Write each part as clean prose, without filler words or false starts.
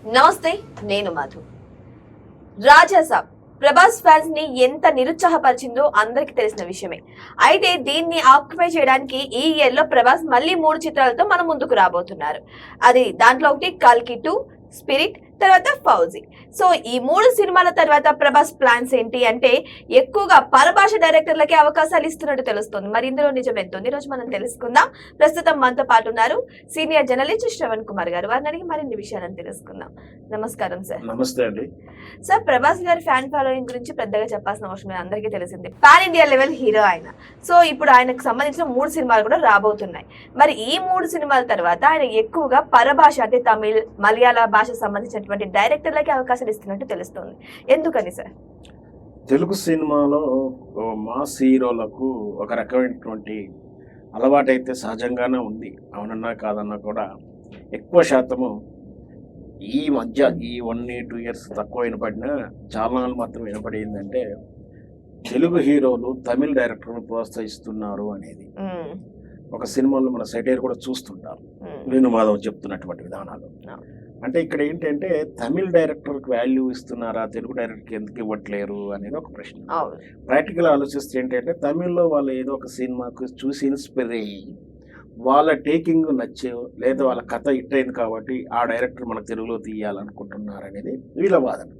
నమస్తే, నేను మధు. రాజాసాబ్ ప్రభాస్ ఫ్యాన్స్ ని ఎంత నిరుత్సాహపరిచిందో అందరికి తెలిసిన విషయమే. అయితే దీన్ని ఆక్యుపై చేయడానికి ఈ ఇయర్ లో ప్రభాస్ మళ్ళీ 3 చిత్రాలతో మన ముందుకు రాబోతున్నారు. అది దాంట్లో ఒకటి కల్కి 2, స్పిరిట్, తర్వాత ఫౌజీ. సో ఈ 3 సినిమాల తర్వాత ప్రభాస్ ప్లాన్స్ ఏంటి అంటే ఎక్కువగా పరభాష డైరెక్టర్లకే అవకాశాలు ఇస్తున్నట్టు తెలుస్తుంది. మరి ఇందులో నిజం ఎంత ఉంది, రోజు మనం తెలుసుకుందాం. ప్రస్తుతం మనతో పాటు ఉన్నారు సీనియర్ జర్నలిస్ట్ శ్రవణ్ కుమార్ గారు. వారిని అడిగి మరిన్ని విషయాలను తెలుసుకుందాం. నమస్కారం సార్. నమస్తే అండి. సార్, ప్రభాస్ గారి ఫ్యాన్ ఫాలోయింగ్ గురించి పెద్దగా చెప్పాల్సిన అవసరం లేదు, అందరికీ తెలిసింది. పాన్ ఇండియా లెవెల్ హీరో ఆయన. సో ఇప్పుడు ఆయనకు సంబంధించిన 3 సినిమాలు కూడా రాబోతున్నాయి. మరి ఈ 3 సినిమాల తర్వాత ఆయన ఎక్కువగా పరభాష అంటే తమిళ్, మలయాళ భాష సంబంధించినటువంటి డైరెక్టర్లకి అవకాశాలు ఇస్తున్నట్టు తెలుస్తుంది. ఎందుకని సార్? తెలుగు సినిమాలో మాస్ హీరోలకు ఒక రకమైనటువంటి అలవాటైతే సహజంగానే ఉంది. అవునన్నా కాదన్నా కూడా ఎక్కువ శాతము ఈ మధ్య ఈ 1-2 ఇయర్స్ తక్కువ వినపడినా చాలా మాత్రం వినపడిందంటే తెలుగు హీరోలు తమిళ డైరెక్టర్ను ప్రోత్సహిస్తున్నారు అనేది. ఒక సినిమాలో మన సెటైర్ కూడా చూస్తుంటారు, వేణుమాధవ్ చెప్తున్నటువంటి విధానాలు. అంటే ఇక్కడ ఏంటంటే తమిళ డైరెక్టర్కి వాల్యూ ఇస్తున్నారా, తెలుగు డైరెక్టర్కి ఎందుకు ఇవ్వట్లేరు అనేది ఒక ప్రశ్న. ప్రాక్టికల్ ఆలోచిస్తే ఏంటంటే తమిళ్లో వాళ్ళు ఏదో ఒక సినిమాకు చూసి ఇన్స్పైర్ అయ్యి వాళ్ళ టేకింగ్ నచ్చే లేదా వాళ్ళ కథ హిట్ అయింది కాబట్టి ఆ డైరెక్టర్ మనకు తెలుగులో తీయాలనుకుంటున్నారు అనేది వీళ్ళ వాదన.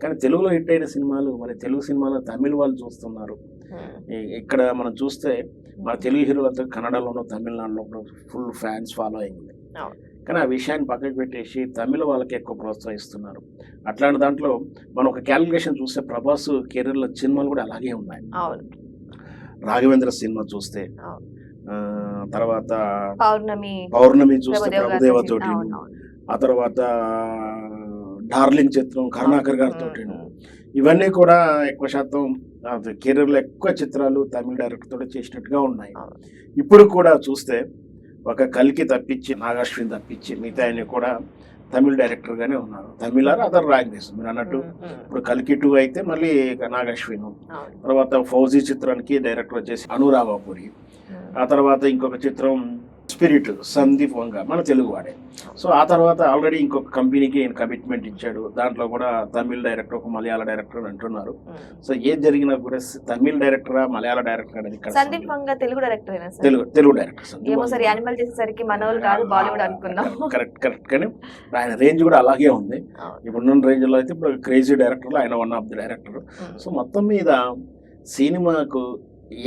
కానీ తెలుగులో హిట్ అయిన సినిమాలు మరి తెలుగు సినిమాలో తమిళ వాళ్ళు చూస్తున్నారు. ఇక్కడ మనం చూస్తే మన తెలుగు హీరోలంతా కన్నడలోనూ తమిళనాడులో ఫుల్ ఫ్యాన్స్ ఫాలో అయింది. కానీ ఆ విషయాన్ని పక్కకు పెట్టేసి తమిళ వాళ్ళకి ఎక్కువ ప్రోత్సహిస్తున్నారు. అట్లాంటి దాంట్లో మనం ఒక క్యాలిక్యులేషన్ చూస్తే ప్రభాస్ కెరీర్లో సినిమాలు కూడా అలాగే ఉన్నాయి. రాఘవేంద్ర సినిమా చూస్తే, తర్వాత పౌర్ణమి చూస్తే ప్రభుదేవ తోటి, ఆ తర్వాత డార్లింగ్ చిత్రం కరుణాకర్ గారితో, ఇవన్నీ కూడా ఎక్కువ శాతం కెరీర్లో ఎక్కువ చిత్రాలు తమిళ డైరెక్టర్ తోటి చేసినట్టుగా ఉన్నాయి. ఇప్పుడు కూడా చూస్తే ఒక కల్కి తప్పించి నాగాశ్విన్ తప్పించి మిగతా ఆయన కూడా తమిళ డైరెక్టర్గానే ఉన్నారు. తమిళ అదర్ లాంగ్వేజ్ మీరు అన్నట్టు. ఇప్పుడు కల్కి 2 అయితే మళ్ళీ నాగాశ్విన్, తర్వాత ఫౌజీ చిత్రానికి డైరెక్టర్ వచ్చేసి అనురాగపురి, ఆ తర్వాత ఇంకొక చిత్రం స్పిరిట్ సందీప్ వంగ మన తెలుగు వాడే. సో ఆ తర్వాత ఆల్రెడీ ఇంకొక కంపెనీకి కమిట్మెంట్ ఇచ్చాడు. దాంట్లో కూడా తమిళ డైరెక్టర్, ఒక మలయాళ డైరెక్టర్ అంటున్నారు. సో ఏం జరిగినా కూడా తమిళ డైరెక్టరా మలయాళ డైరెక్టర్ అనేది Sandeep Vanga Telugu director, Telugu director. Correct. కానీ ఆయన రేంజ్ కూడా అలాగే ఉంది. ఇప్పుడున్న రేంజ్ లో అయితే ఇప్పుడు క్రేజీ డైరెక్టర్ ఆయన one of the director. So మొత్తం మీద సినిమాకు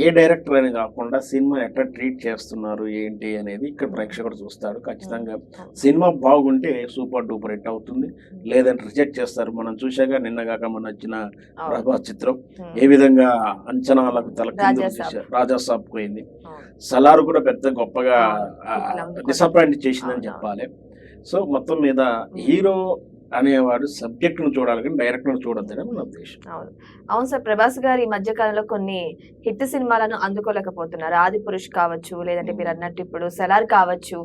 ఏ డైరెక్టర్ అని కాకుండా సినిమా ఎట్లా ట్రీట్ చేస్తున్నారు ఏంటి అనేది ఇక్కడ ప్రేక్షకుడు చూస్తాడు. ఖచ్చితంగా సినిమా బాగుంటే సూపర్ డూపర్ హిట్ అవుతుంది, లేదంటే రిజెక్ట్ చేస్తారు. మనం చూసాక నిన్నగాక మన వచ్చిన ప్రభాస్ చిత్రం ఏ విధంగా అంచనాలకు రాజాసాబ్ పోయింది. సలార్ కూడా పెద్ద గొప్పగా డిసప్పాయింట్ చేసిందని చెప్పాలి. సో మొత్తం మీద హీరో అనేవాడు సబ్జెక్ట్ను చూడాలి కానీ డైరెక్టర్ను చూడొద్దని మన ఉద్దేశం. అవును సార్, ప్రభాస్ గారు ఈ మధ్య కాలంలో కొన్ని హిట్ సినిమాలను అందుకోలేకపోతున్నారు. ఆది పురుష్ కావచ్చు, లేదంటే మీరు అన్నట్టు ఇప్పుడు సలార్ కావచ్చు,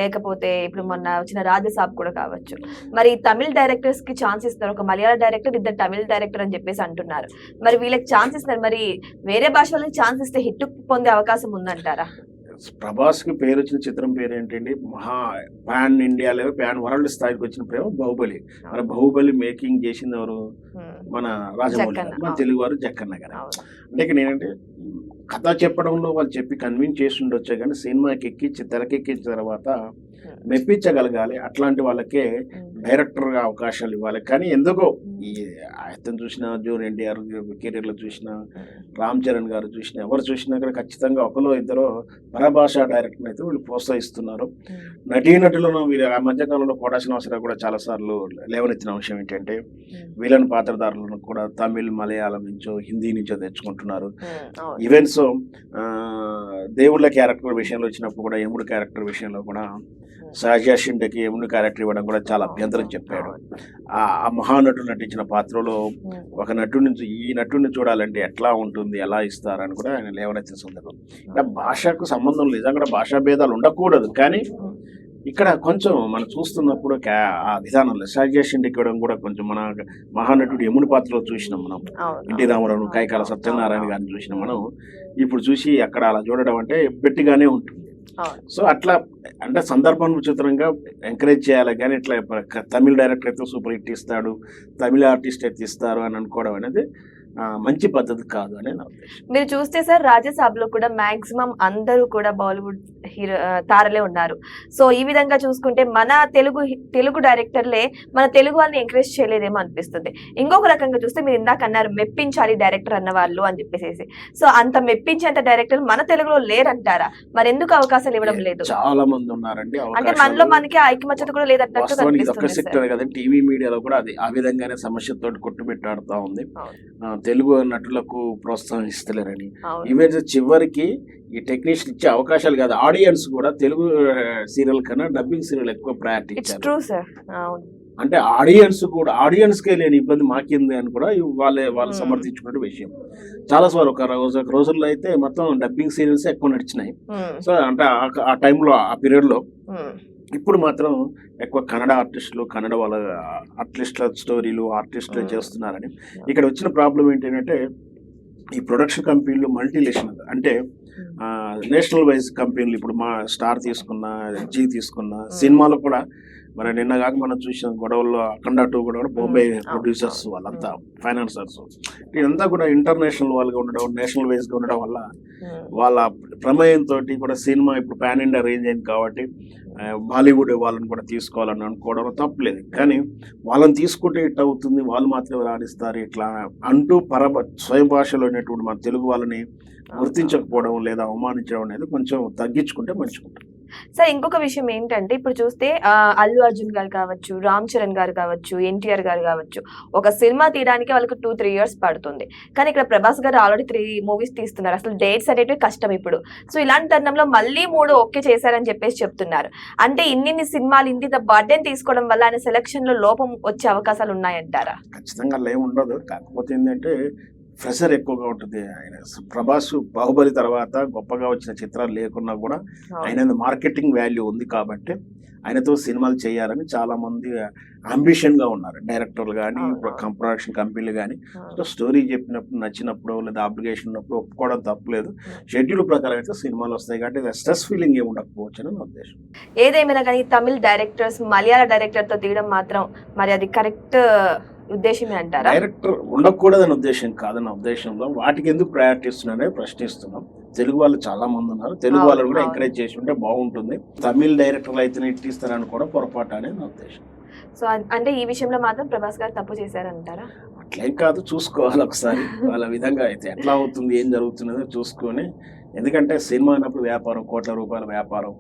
లేకపోతే ఇప్పుడు మొన్న వచ్చిన రాజసాబ్ కూడా కావచ్చు. మరి తమిళ డైరెక్టర్స్ కి ఛాన్స్ ఇస్తారు, ఒక మలయాళ డైరెక్టర్, 2 తమిళ డైరెక్టర్ అని చెప్పేసి అంటున్నారు. మరి వీళ్ళకి ఛాన్స్ ఇస్తారు, మరి వేరే భాష వాళ్ళకి ఛాన్స్ ఇస్తే హిట్ పొందే అవకాశం ఉందంటారా? ప్రభాస్ కి పేరు వచ్చిన చిత్రం పేరు ఏంటండి, pan India level pan world స్థాయికి వచ్చిన ప్రేమ బాహుబలి. మన బాహుబలి మేకింగ్ చేసింది ఎవరు? మన రాజమౌళి, మన తెలుగు వారు జక్కన్న గారు. అంటే ఇక్కడ ఏంటంటే కథ చెప్పడంలో వాళ్ళు చెప్పి కన్విన్స్ చేసి ఉండొచ్చే కానీ సినిమాకి ఎక్కించి తెరకెక్కించిన తర్వాత మెప్పించగలగాలి. అట్లాంటి వాళ్ళకే డైరెక్టర్గా అవకాశాలు ఇవ్వాలి. కానీ ఎందుకో ఈ అతను చూసిన జూనియర్ ఎన్టీఆర్ కెరీర్లో చూసిన రామ్ చరణ్ గారు చూసిన ఎవరు చూసినా కూడా ఖచ్చితంగా ఒకలో ఇద్దరు పరభాషా డైరెక్టర్ అయితే వీళ్ళు ప్రోత్సహిస్తున్నారు. నటీనటులను వీళ్ళు ఆ మధ్యకాలంలో కోటా శ్రీనివాసరావు కూడా చాలాసార్లు లేవనెత్తిన అంశం ఏంటంటే విలన్ పాత్రధారులను కూడా తమిళ్, మలయాళం నుంచో హిందీ నుంచో తెచ్చుకుంటున్నారు. ఈవెన్ సో దేవుళ్ళ క్యారెక్టర్ విషయంలో వచ్చినప్పుడు కూడా యముడు క్యారెక్టర్ విషయంలో కూడా సహజ షిండేకి యముని క్యారెక్టర్ ఇవ్వడం కూడా చాలా అభ్యంతరం చెప్పాడు. ఆ మహానటుడు నటించిన పాత్రలో ఒక నటుడి నుంచి ఈ నటుడిని చూడాలంటే ఎట్లా ఉంటుంది, ఎలా ఇస్తారని కూడా ఆయన లేవనెత్తిన సందర్భం. అంటే భాషకు సంబంధం లేదు, అక్కడ భాషా భేదాలు ఉండకూడదు. కానీ ఇక్కడ కొంచెం మనం చూస్తున్నప్పుడు ఆ విధానంలో సహజ షిండేకి ఇవ్వడం కూడా కొంచెం మన మహానటుడు యముని పాత్రలో చూసినాం మనం. ఎన్టీ రామారావు, కైకాల సత్యనారాయణ గారిని చూసినాం మనం. ఇప్పుడు చూసి అక్కడ అలా చూడడం అంటే గట్టిగానే ఉంటుంది. అవును. సో అట్లా అంటే సందర్భోచితంగా ఎంకరేజ్ చేయాలి కానీ ఇట్లా తమిళ డైరెక్టర్ అయితే సూపర్ హిట్ ఇస్తాడు, తమిళ ఆర్టిస్ట్ అయితే ఇస్తారు అని అనుకోవడం అనేది మంచి పద్ధతి కాదు అని నా ఉద్దేశం. మీరు చూస్తే సార్ రాజ్యసభలో కూడా మాక్సిమం అందరూ కూడా బాలీవుడ్ హీరో తారలే ఉన్నారు. సో ఈ విధంగా చూసుకుంటే మన తెలుగు డైరెక్టర్లే మన తెలుగు వాళ్ళని ఎంకరేజ్ చేయలేదేమో అనిపిస్తుంది. ఇంకొక రకంగా చూస్తే మీరు ఇందాక అన్నారు మెప్పించాలి డైరెక్టర్ అన్న వాళ్ళు అని చెప్పేసి. సో అంత మెప్పించేంత డైరెక్టర్ మన తెలుగులో లేరంటారా? మరి ఎందుకు అవకాశాలు ఇవ్వడం లేదు? చాలా మంది ఉన్నారండి. అంటే మనలో మనకి ఐకమత్యత కూడా లేదన్నట్టు కనిపిస్తుంది కదా. టీవీ మీడియాలో కూడా అది ఆ విధంగానే సమస్యతో కొట్టుమిట్టాడుతా ఉంది. తెలుగు నటులకు ప్రోత్సహిస్తలేరని. ఈవెన్ చివరికి ఈ టెక్నీషియన్ ఇచ్చే అవకాశాలు కాదు, ఆడియన్స్ కూడా తెలుగు సీరియల్ కన్నా డబ్బింగ్ సీరియల్ ఎక్కువ ప్రయారిటీ ఇచ్చారు. అంటే ఆడియన్స్ కే లేని ఇబ్బంది మాకింది అని కూడా వాళ్ళు సమర్థించుకునే విషయం. చాలా సార్లు ఒక రోజుల్లో అయితే మొత్తం డబ్బింగ్ సీరియల్స్ ఎక్కువ నడిచినాయి. సో అంటే ఆ టైంలో ఆ పీరియడ్ లో. ఇప్పుడు మాత్రం ఎక్కువ కన్నడ ఆర్టిస్టులు, కన్నడ వాళ్ళ ఆర్టిస్టుల స్టోరీలు ఆర్టిస్టులు చేస్తున్నారని. ఇక్కడ వచ్చిన ప్రాబ్లం ఏంటంటే ఈ ప్రొడక్షన్ కంపెనీలు మల్టీనేషనల్, అంటే నేషనల్ వైజ్ కంపెనీలు. ఇప్పుడు మా స్టార్ తీసుకున్న, జీ తీసుకున్న సినిమాలు కూడా మరి నిన్న కాక మనం చూసిన గొడవల్లో అఖండ 2 కూడా బాంబే ప్రొడ్యూసర్స్ వాళ్ళంతా ఫైనాన్సర్స్, ఇదంతా కూడా ఇంటర్నేషనల్ వాళ్ళగా ఉండడం, నేషనల్ వైజ్గా ఉండడం వల్ల వాళ్ళ ప్రమేయంతో కూడా సినిమా ఇప్పుడు పాన్ ఇండియా రేంజ్ అయింది కాబట్టి బాలీవుడ్ వాళ్ళని కూడా తీసుకోవాలని అనుకోవడం తప్పలేదు. కానీ వాళ్ళని తీసుకుంటే ఇట్ అవుతుంది, వాళ్ళు మాత్రమే రాణిస్తారు ఇట్లా అంటూ స్వయం భాషలో ఉన్నటువంటి మన తెలుగు వాళ్ళని గుర్తించకపోవడం లేదా అవమానించడం అనేది కొంచెం తగ్గించుకుంటే మంచిగుంటుంది. సార్ ఇంకొక విషయం ఏంటంటే ఇప్పుడు చూస్తే అల్లు అర్జున్ గారు కావచ్చు, రామ్ చరణ్ గారు కావచ్చు, ఎన్టీఆర్ గారు కావచ్చు, ఒక సినిమా తీయడానికి వాళ్ళకి 2-3 years పడుతుంది. కానీ ఇక్కడ ప్రభాస్ గారు ఆల్రెడీ 3 movies తీస్తున్నారు. అసలు డేట్స్ అనేటివి కష్టం ఇప్పుడు. సో ఇలాంటి తరుణంలో మళ్ళీ 3 ఓకే చేశారని చెప్పేసి చెప్తున్నారు. అంటే ఇన్ని సినిమాలు ఇంత బర్డెన్ తీసుకోవడం వల్ల ఆయన సెలక్షన్ లో లోపం వచ్చే అవకాశాలు ఉన్నాయంటారా? ఖచ్చితంగా అలా ఉండదు. కాకపోతే ఏంటంటే ప్రెషర్ ఎక్కువగా ఉంటుంది. ఆయన ప్రభాస్ బాహుబలి తర్వాత గొప్పగా వచ్చిన చిత్రాలు లేకున్నా కూడా ఆయన మార్కెటింగ్ వాల్యూ ఉంది కాబట్టి ఆయనతో సినిమాలు చేయాలని చాలా మంది అంబిషన్ గా ఉన్నారు. డైరెక్టర్లు కానీ, ప్రొడక్షన్ కంపెనీలు కానీ. స్టోరీ చెప్పినప్పుడు, నచ్చినప్పుడు లేదా అప్లికేషన్ ఉన్నప్పుడు ఒప్పుకోవడం తప్పలేదు. షెడ్యూల్ ప్రకారం అయితే సినిమాలు వస్తాయి కాబట్టి స్ట్రెస్ ఫీలింగ్ ఏమి ఉండకపోవచ్చు అని నా ఉద్దేశం. ఏదేమైనా కానీ తమిళ డైరెక్టర్స్ మలయాళ డైరెక్టర్ తో తీయడం మాత్రం మరి అది కరెక్ట్ ఉద్దేశమే అంటారా? డైరెక్టర్ ఉండకూడదని ఉద్దేశం కాదన్న ఉద్దేశంలో వాటికి ఎందుకు ప్రయారిటీ ఇస్తున్నారనే ప్రశ్నిస్తున్నాం. తెలుగు వాళ్ళు చాలా మంది ఉన్నారు, తెలుగు వాళ్ళు కూడా ఎంకరేజ్ చేసి ఉంటే బాగుంటుంది. తమిళ డైరెక్టర్లు అయితే ఇట్టిస్తారని కూడా పొరపాటు అనేది నా ఉద్దేశం. సో అంటే ఈ విషయంలో మాత్రం ప్రభాస్ గారు తప్పు చేశారంటారా? అట్లేం కాదు, చూసుకోవాలి ఒకసారి వాళ్ళ విధంగా అయితే ఎట్లా అవుతుంది, ఏం జరుగుతున్నదో చూసుకొని. ఎందుకంటే సినిమా అన్నప్పుడు వ్యాపారం, కోట్ల రూపాయల వ్యాపారం.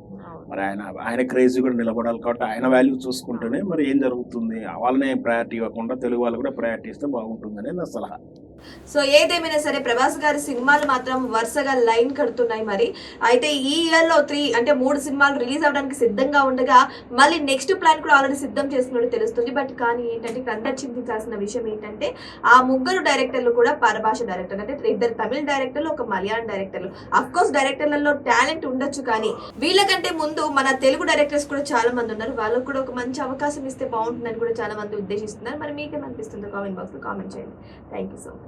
మరి ఆయన క్రేజీ కూడా నిలబడాలి కాబట్టి ఆయన వాల్యూ చూసుకుంటూనే మరి ఏం జరుగుతుంది, వాళ్ళనే ప్రయారిటీ ఇవ్వకుండా తెలుగు వాళ్ళు కూడా ప్రయారిటీ ఇస్తే బాగుంటుందని నా సలహా. సో ఏదేమైనా సరే ప్రభాస్ గారి సినిమాలు మాత్రం వరుసగా లైన్ కడుతున్నాయి. మరి అయితే ఈ ఇయర్ లో 3 సినిమాలు రిలీజ్ అవడానికి సిద్ధంగా ఉండగా మళ్ళీ నెక్స్ట్ ప్లాన్ కూడా ఆల్రెడీ సిద్ధం చేస్తున్నట్టు తెలుస్తుంది. బట్ కానీ ఏంటంటే ఇక్కడ అందరు చింతించాల్సిన విషయం ఏంటంటే ఆ 3 డైరెక్టర్లు కూడా పరభాష డైరెక్టర్లు, అంటే 2 తమిళ డైరెక్టర్లు, 1 మలయాళం డైరెక్టర్లు. అఫ్ కోర్స్ డైరెక్టర్లలో టాలెంట్ ఉండొచ్చు, కానీ వీళ్ళకంటే ముందు మన తెలుగు డైరెక్టర్స్ కూడా చాలా మంది ఉన్నారు. వాళ్ళకు కూడా ఒక మంచి అవకాశం ఇస్తే బాగుంటుందని కూడా చాలా మంది ఉద్దేశిస్తున్నారు. మరి మీకేమనిపిస్తుందో కామెంట్ బాక్స్ లో కామెంట్ చేయండి. Thank you so much.